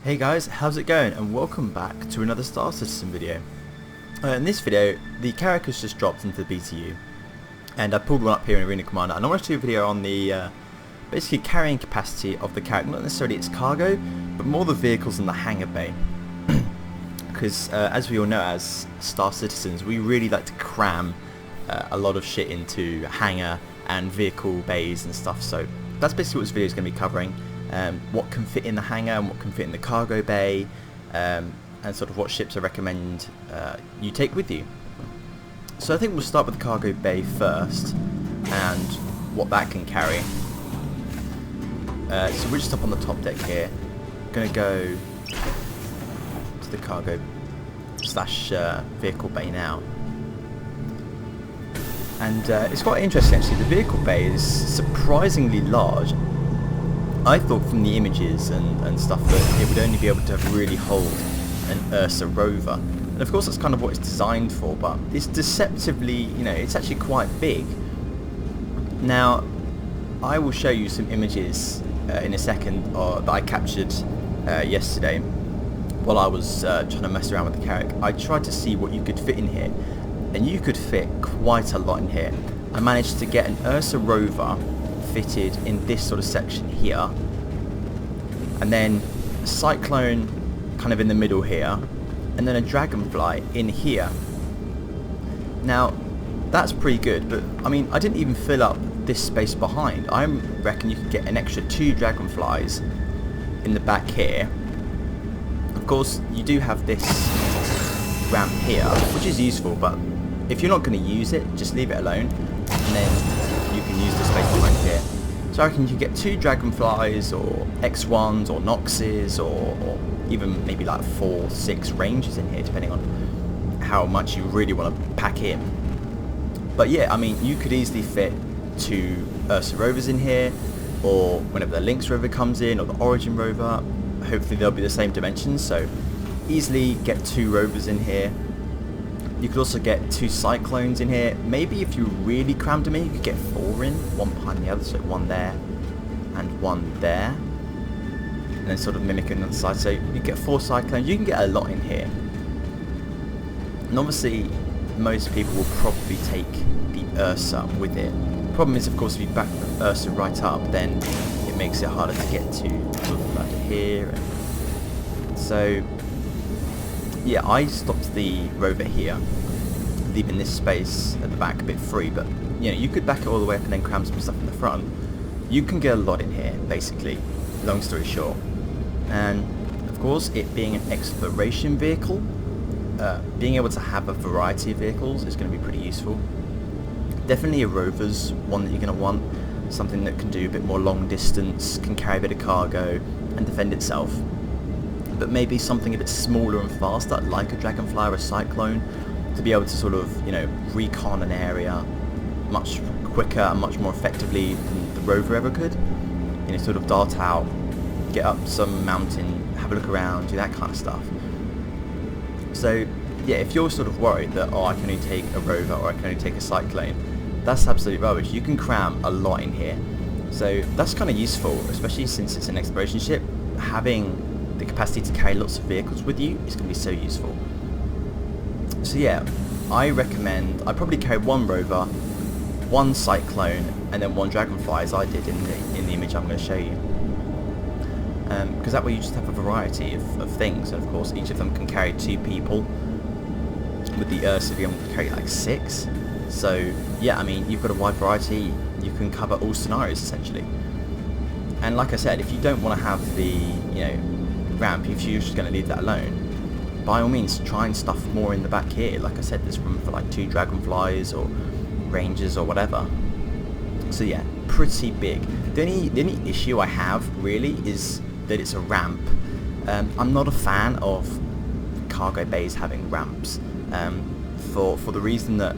Hey guys, how's it going, and welcome back to another Star Citizen video. In this video, the Carrack has just dropped into the BTU, and I pulled one up here in Arena Commander, and I want to do a video on the basically carrying capacity of the Carrack, not necessarily its cargo, but more the vehicles in the hangar bay. Because as we all know, as Star Citizens, we really like to cram a lot of shit into hangar and vehicle bays and stuff, so that's basically what this video is going to be covering. What can fit in the hangar and what can fit in the cargo bay, and sort of what ships I recommend you take with you. So I think we'll start with the cargo bay first and what that can carry. So we're just up on the top deck here. Going to go to the cargo slash vehicle bay now. And it's quite interesting actually, the vehicle bay is surprisingly large. I thought from the images and stuff that it would only be able to really hold an Ursa rover, and of course that's kind of what it's designed for, but it's deceptively, you know, it's actually quite big. Now I will show you some images in a second that I captured yesterday while I was trying to mess around with the Carrack. I tried to see what you could fit in here, and you could fit quite a lot in here. I managed to get an Ursa rover fitted in this sort of section here, and then a Cyclone kind of in the middle here, and then a Dragonfly in here. Now that's pretty good, but I mean, I didn't even fill up this space behind. I reckon you could get an extra 2 Dragonflies in the back here. Of course you do have this ramp here, which is useful, but if you're not going to use it, just leave it alone, and then you can use the space behind here. So I reckon you can get 2 Dragonflies or X1s or Noxes or even maybe like 4, 6 Rangers in here, depending on how much you really want to pack in. But yeah, I mean, you could easily fit 2 Ursa rovers in here, or whenever the Lynx rover comes in, or the Origin rover, hopefully they'll be the same dimensions, so easily get 2 rovers in here. You could also get 2 Cyclones in here. Maybe if you really crammed them in, you could get 4 in, one behind the other, so 1 there and 1 there, and then sort of mimicking on the side. So you get 4 Cyclones. You can get a lot in here, and obviously most people will probably take the Ursa with it. Problem is, of course, if you back the Ursa right up, then it makes it harder to get to sort of like here. And so yeah, I stopped the rover here, leaving this space at the back a bit free, but you know, you could back it all the way up and then cram some stuff in the front. You can get a lot in here, basically, long story short. And of course, it being an exploration vehicle, being able to have a variety of vehicles is going to be pretty useful. Definitely a rover's one that you're going to want, something that can do a bit more long distance, can carry a bit of cargo and defend itself. But maybe something a bit smaller and faster, like a Dragonfly or a Cyclone, to be able to sort of, you know, recon an area much quicker and much more effectively than the rover ever could. You know, sort of dart out, get up some mountain, have a look around, do that kind of stuff. So yeah, if you're sort of worried that, oh, I can only take a rover or I can only take a Cyclone, that's absolutely rubbish. You can cram a lot in here. So that's kind of useful, especially since it's an exploration ship. Having the capacity to carry lots of vehicles with you is going to be so useful. So yeah, I recommend, I probably carry 1 rover, 1 Cyclone, and then 1 Dragonfly, as I did in the image I'm going to show you. Because that way you just have a variety of things, and of course each of them can carry 2 people. With the Ursa being able to carry like 6. So yeah, I mean, you've got a wide variety, you can cover all scenarios essentially. And like I said, if you don't want to have the, you know, ramp, if you're just going to leave that alone, by all means try and stuff more in the back here. Like I said, there's room for like 2 Dragonflies or Rangers or whatever. So yeah, pretty big. The only issue I have really is that it's a ramp. I'm not a fan of cargo bays having ramps, for the reason that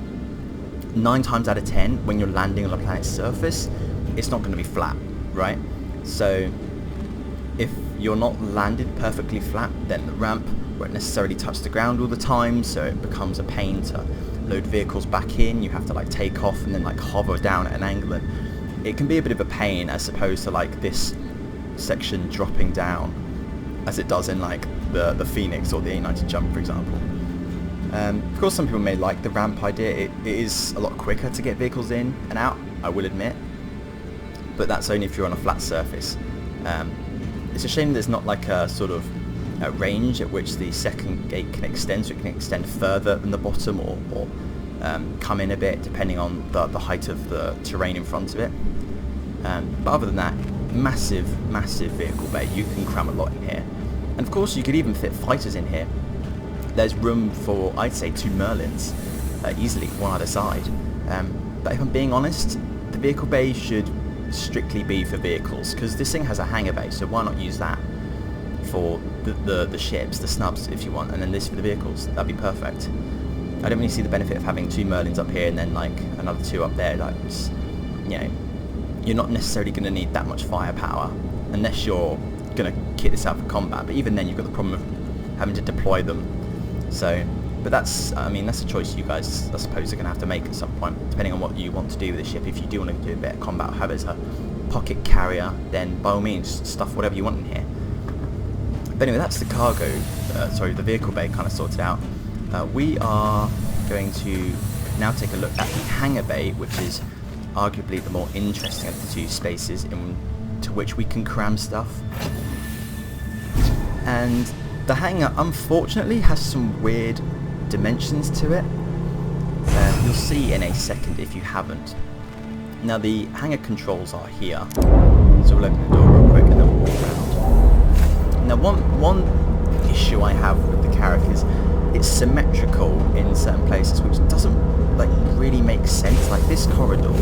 9 times out of 10 when you're landing on a planet's surface, it's not going to be flat, right? So if you're not landed perfectly flat, then the ramp won't necessarily touch the ground all the time, so it becomes a pain to load vehicles back in. You have to like take off and then like hover down at an angle, and it can be a bit of a pain as opposed to like this section dropping down as it does in like the Phoenix or the A90 Jump, for example. Of course, some people may like the ramp idea. It is a lot quicker to get vehicles in and out, I will admit, but that's only if you're on a flat surface. It's a shame there's not like a sort of a range at which the second gate can extend, so it can extend further than the bottom, or come in a bit depending on the height of the terrain in front of it. But other than that, massive vehicle bay. You can cram a lot in here, and of course you could even fit fighters in here. There's room for, I'd say, 2 Merlins easily, one either side. But if I'm being honest, the vehicle bay should strictly be for vehicles, because this thing has a hangar bay, so why not use that for the ships, the snubs if you want, and then this for the vehicles. That'd be perfect. I don't really see the benefit of having 2 Merlins up here and then like another 2 up there. Like, you know, you're not necessarily going to need that much firepower unless you're going to kit this out for combat, but even then you've got the problem of having to deploy them. So, but that's, I mean, that's a choice you guys, I suppose, are going to have to make at some point, depending on what you want to do with the ship. If you do want to do a bit of combat, have it as a pocket carrier, then by all means, stuff whatever you want in here. But anyway, that's the the vehicle bay kind of sorted out. We are going to now take a look at the hangar bay, which is arguably the more interesting of the 2 spaces into which we can cram stuff. And the hangar, unfortunately, has some weird dimensions to it. You'll see in a second if you haven't. Now the hangar controls are here, so we'll open the door real quick and then we'll walk around. Now one issue I have with the Carrack is it's symmetrical in certain places, which doesn't like really make sense. Like this corridor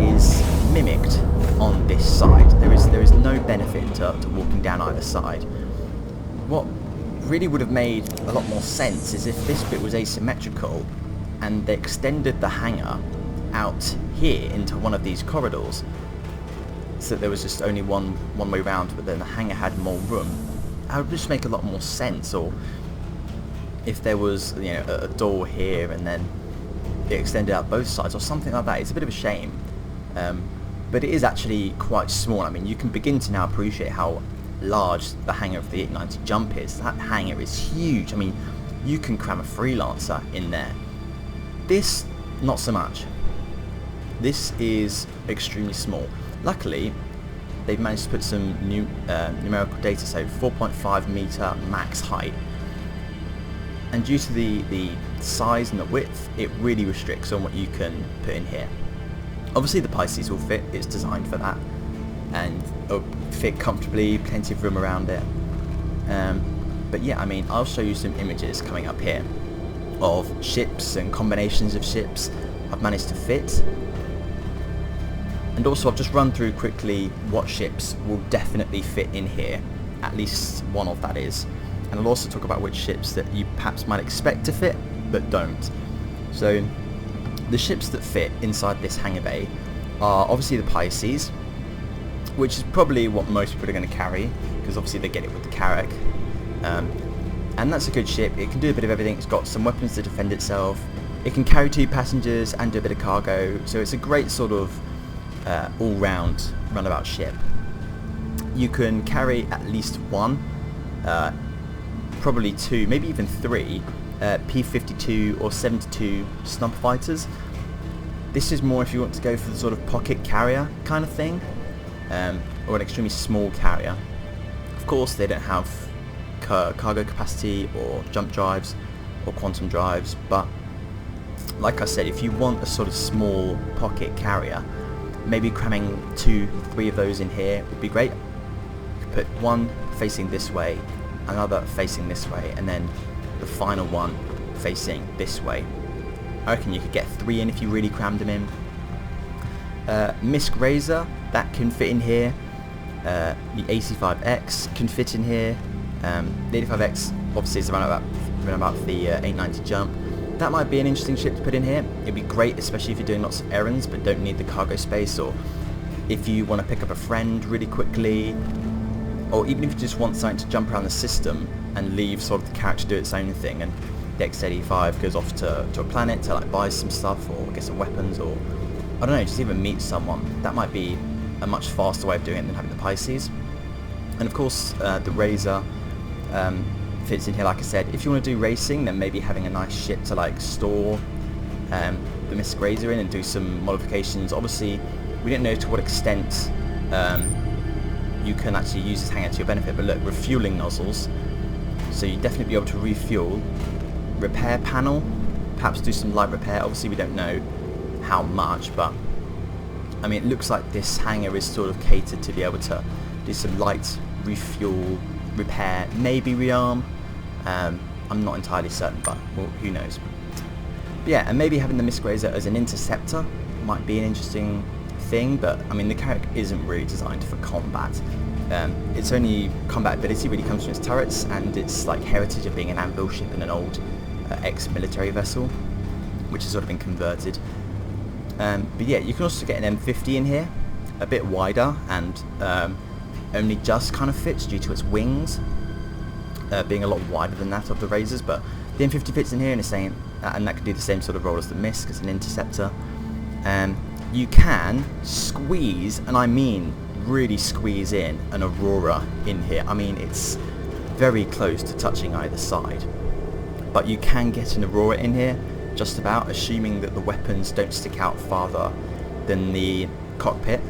is mimicked on this side. There is no benefit to walking down either side. What really would have made a lot more sense is if this bit was asymmetrical and they extended the hangar out here into one of these corridors, so that there was just only one way round, but then the hangar had more room. That would just make a lot more sense. Or if there was, you know, a door here and then it extended out both sides or something like that. It's a bit of a shame, but it is actually quite small. I mean, you can begin to now appreciate how large the hangar of the 890 Jump is. That hangar is huge. I mean, you can cram a freelancer in there. This, not so much. This is extremely small. Luckily, they've managed to put some new numerical data, so 4.5 meter max height. And due to the size and the width, it really restricts on what you can put in here. Obviously the Pisces will fit, it's designed for that, and it'll fit comfortably, plenty of room around it. But yeah, I mean, I'll show you some images coming up here of ships and combinations of ships I've managed to fit. And also I've just run through quickly what ships will definitely fit in here, at least one of that is. And I'll also talk about which ships that you perhaps might expect to fit, but don't. So, the ships that fit inside this hangar bay are obviously the Pisces, which is probably what most people are going to carry, because obviously they get it with the Carrack. And that's a good ship. It can do a bit of everything. It's got some weapons to defend itself. It can carry 2 passengers and do a bit of cargo, so it's a great sort of all-round runabout ship. You can carry at least 1, probably 2, maybe even 3 P-52 or 72 snub fighters. This is more if you want to go for the sort of pocket carrier kind of thing, or an extremely small carrier. Of course they don't have cargo capacity or jump drives or quantum drives, but like I said, if you want a sort of small pocket carrier, maybe cramming 2-3 of those in here would be great. You could put one facing this way, another facing this way, and then the final one facing this way. I reckon you could get 3 in if you really crammed them in. Misk Razor, that can fit in here. The AC5X can fit in here. The 85X obviously is around about the 890 Jump. That might be an interesting ship to put in here. It'd be great, especially if you're doing lots of errands but don't need the cargo space, or if you want to pick up a friend really quickly, or even if you just want something to jump around the system and leave sort of the Carrack to do its own thing, and the X85 goes off to a planet to like buy some stuff or get some weapons, or I don't know, just even meet someone. That might be a much faster way of doing it than having the Pisces. And of course the Razor fits in here, like I said. If you want to do racing, then maybe having a nice ship to like store the Mystic Razor in and do some modifications. Obviously we don't know to what extent you can actually use this hangar to your benefit, but look, refueling nozzles, so you'd definitely be able to refuel. Repair panel, perhaps do some light repair. Obviously we don't know how much, but I mean it looks like this hangar is sort of catered to be able to do some light refuel, repair, maybe rearm. I'm not entirely certain, but well, who knows. But yeah, and maybe having the Mystic Razor as an interceptor might be an interesting thing, but I mean the Carrack isn't really designed for combat. Its only combat ability really comes from its turrets and its like heritage of being an anvil ship and an old ex-military vessel, which has sort of been converted. But yeah, you can also get an M50 in here, a bit wider, and only just kind of fits due to its wings being a lot wider than that of the Razors. But the M50 fits in here, and it's saying, and that can do the same sort of role as the Misk as an interceptor. You can squeeze, and I mean really squeeze in an Aurora in here. I mean it's very close to touching either side, but you can get an Aurora in here just about, assuming that the weapons don't stick out farther than the cockpit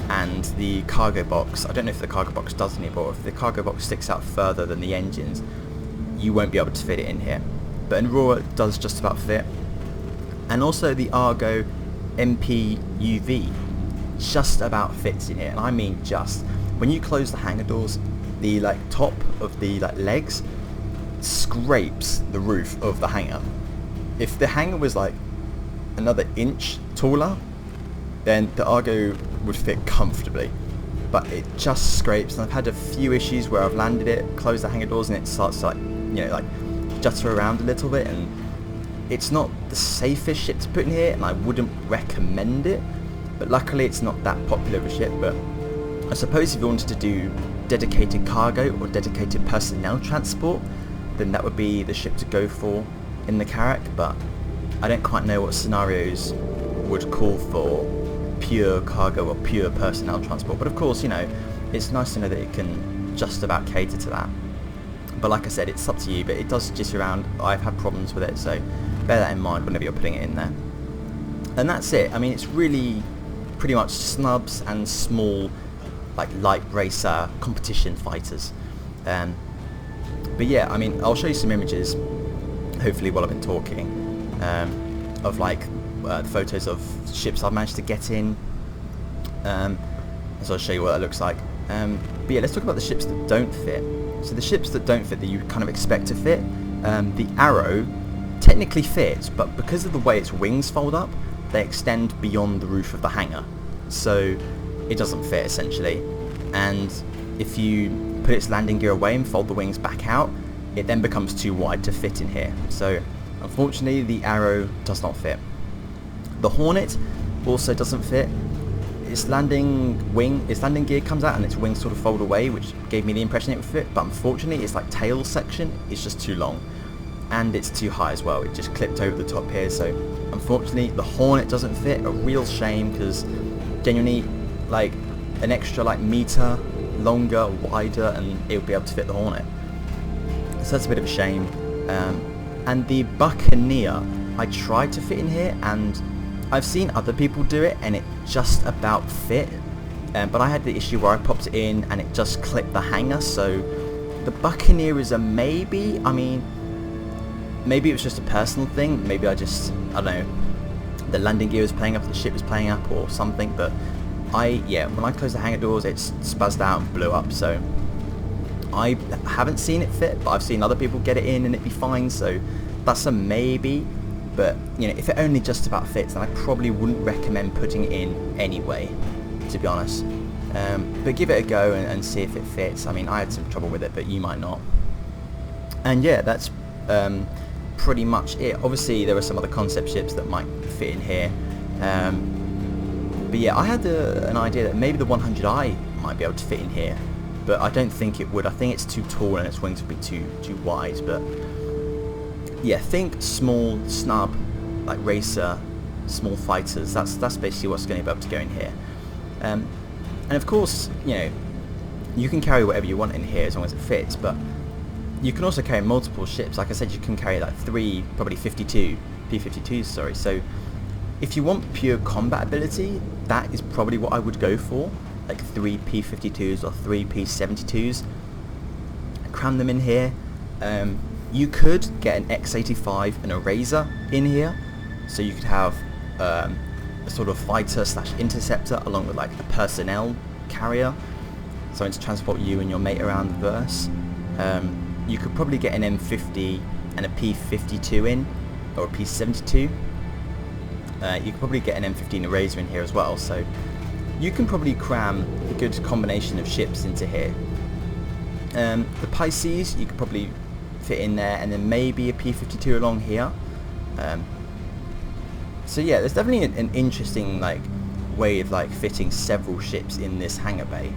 and the cargo box. I don't know if the cargo box does anymore. If the cargo box sticks out further than the engines, you won't be able to fit it in here, but an Aurora does just about fit. And also the Argo MPUV just about fits in here, and I mean just. When you close the hangar doors, the like top of the like legs scrapes the roof of the hangar. If the hangar was like another inch taller, then the Argo would fit comfortably, but it just scrapes. And I've had a few issues where I've landed it, closed the hangar doors, and it starts to like, you know, like jutter around a little bit, and it's not the safest ship to put in here, and I wouldn't recommend it. But luckily it's not that popular of a ship. But I suppose if you wanted to do dedicated cargo or dedicated personnel transport, then that would be the ship to go for in the Carrack. But I don't quite know what scenarios would call for pure cargo or pure personnel transport. But of course, you know, it's nice to know that it can just about cater to that. But like I said, it's up to you, but it does jitter around. I've had problems with it, so bear that in mind whenever you're putting it in there. And that's it. I mean, it's really pretty much snubs and small like light racer competition fighters. But yeah, I mean, I'll show you some images hopefully while I've been talking of like photos of ships I've managed to get in, so I'll show you what that looks like. But yeah, let's talk about the ships that don't fit. So the ships that don't fit, that you kind of expect to fit, the Arrow technically fits, but because of the way its wings fold up, they extend beyond the roof of the hangar, so it doesn't fit essentially. And if you put its landing gear away and fold the wings back out, it then becomes too wide to fit in here. So unfortunately the Arrow does not fit. The Hornet also doesn't fit. Its landing gear comes out and its wings sort of fold away, which gave me the impression it would fit, but unfortunately its like tail section is just too long, and it's too high as well. It just clipped over the top here, so unfortunately the Hornet doesn't fit. A real shame, because genuinely like an extra like meter longer, wider, and it would be able to fit the Hornet. So that's a bit of a shame. And the Buccaneer I tried to fit in here, and I've seen other people do it and it just about fit, but I had the issue where I popped it in and it just clipped the hangar. So the Buccaneer is a maybe. I mean, maybe it was just a personal thing. Maybe I don't know, the landing gear was playing up, the ship was playing up or something, but when I closed the hangar doors, it spuzzed out and blew up. So I haven't seen it fit, but I've seen other people get it in and it be fine, so that's a maybe. But you know, if it only just about fits, then I probably wouldn't recommend putting it in anyway, to be honest. But give it a go and see if it fits. I mean, I had some trouble with it, but you might not. And yeah, that's pretty much it. Obviously there are some other concept ships that might fit in here, but yeah, I had an idea that maybe the 100i might be able to fit in here, but I don't think it would. I think it's too tall and its wings would be too wide. But yeah, think small snub, like racer, small fighters. That's basically what's going to be able to go in here. And of course, you know, you can carry whatever you want in here as long as it fits, but you can also carry multiple ships. Like I said, you can carry like 3, probably 52 P-52s, sorry. So if you want pure combat ability, that is probably what I would go for, like 3 P-52s or 3 P-72s. Cram them in here. You could get an X-85 and a Razor in here, so you could have a sort of fighter slash interceptor along with like a personnel carrier, something to transport you and your mate around the verse. You could probably get an M50 and a P-52 in, or a P-72. You could probably get an M50 and a Razor in here as well, so you can probably cram a good combination of ships into here. The Pisces you could probably fit in there, and then maybe a P-52 along here. So yeah, there's definitely an interesting like way of like fitting several ships in this hangar bay.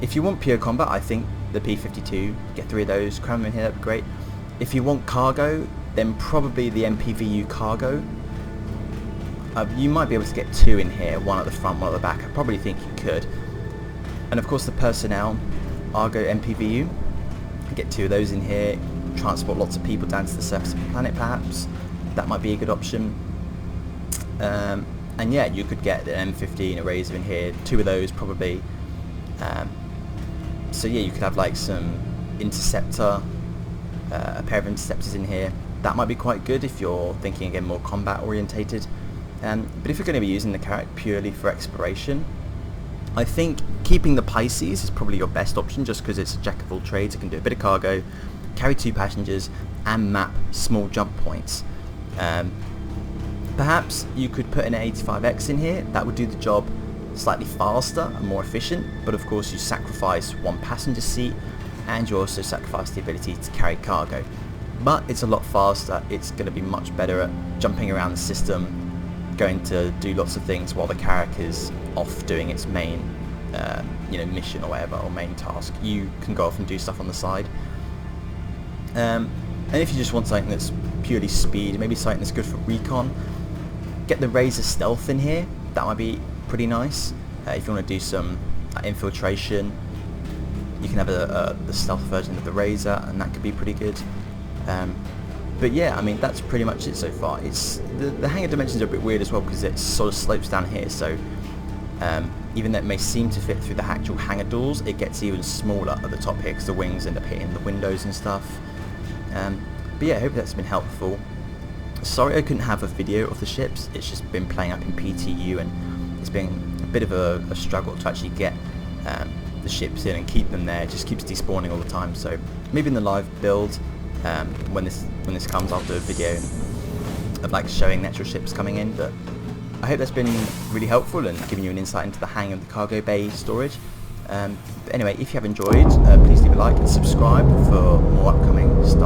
If you want pure combat, I think the P-52, get 3 of those, cram them in here, that'd be great. If you want cargo, then probably the MPVU cargo. You might be able to get 2 in here, 1 at the front, 1 at the back. I probably think you could. And of course the personnel, Argo MPVU, get 2 of those in here, transport lots of people down to the surface of the planet perhaps. That might be a good option. And yeah, you could get an M50 and a Razor in here, 2 of those probably. So yeah, you could have like some interceptor, a pair of interceptors in here. That might be quite good if you're thinking again more combat orientated. But if you're going to be using the Carrack purely for exploration, I think keeping the Pisces is probably your best option, just because it's a jack of all trades. It can do a bit of cargo, carry 2 passengers, and map small jump points. Perhaps you could put an 85X in here. That would do the job slightly faster and more efficient, but of course you sacrifice 1 passenger seat, and you also sacrifice the ability to carry cargo. But it's a lot faster. It's going to be much better at jumping around the system, going to do lots of things while the Carrack is off doing its main mission or whatever, or main task. You can go off and do stuff on the side. And if you just want something that's purely speed, maybe something that's good for recon, get the Razor Stealth in here. That might be pretty nice. If you want to do some infiltration, you can have the stealth version of the Razor, and that could be pretty good. But yeah, I mean, that's pretty much it so far. It's the hangar dimensions are a bit weird as well, because it sort of slopes down here, so even though it may seem to fit through the actual hangar doors, it gets even smaller at the top here because the wings end up hitting the windows and stuff. But yeah, I hope that's been helpful. Sorry I couldn't have a video of the ships. It's just been playing up in PTU, and it's been a bit of a struggle to actually get the ships in and keep them there. It just keeps despawning all the time, so maybe in the live build, when this comes, I'll do a video of like showing the actual ships coming in. But I hope that's been really helpful and giving you an insight into the hang of the cargo bay storage. But anyway, if you have enjoyed, please leave a like and subscribe for more upcoming stuff.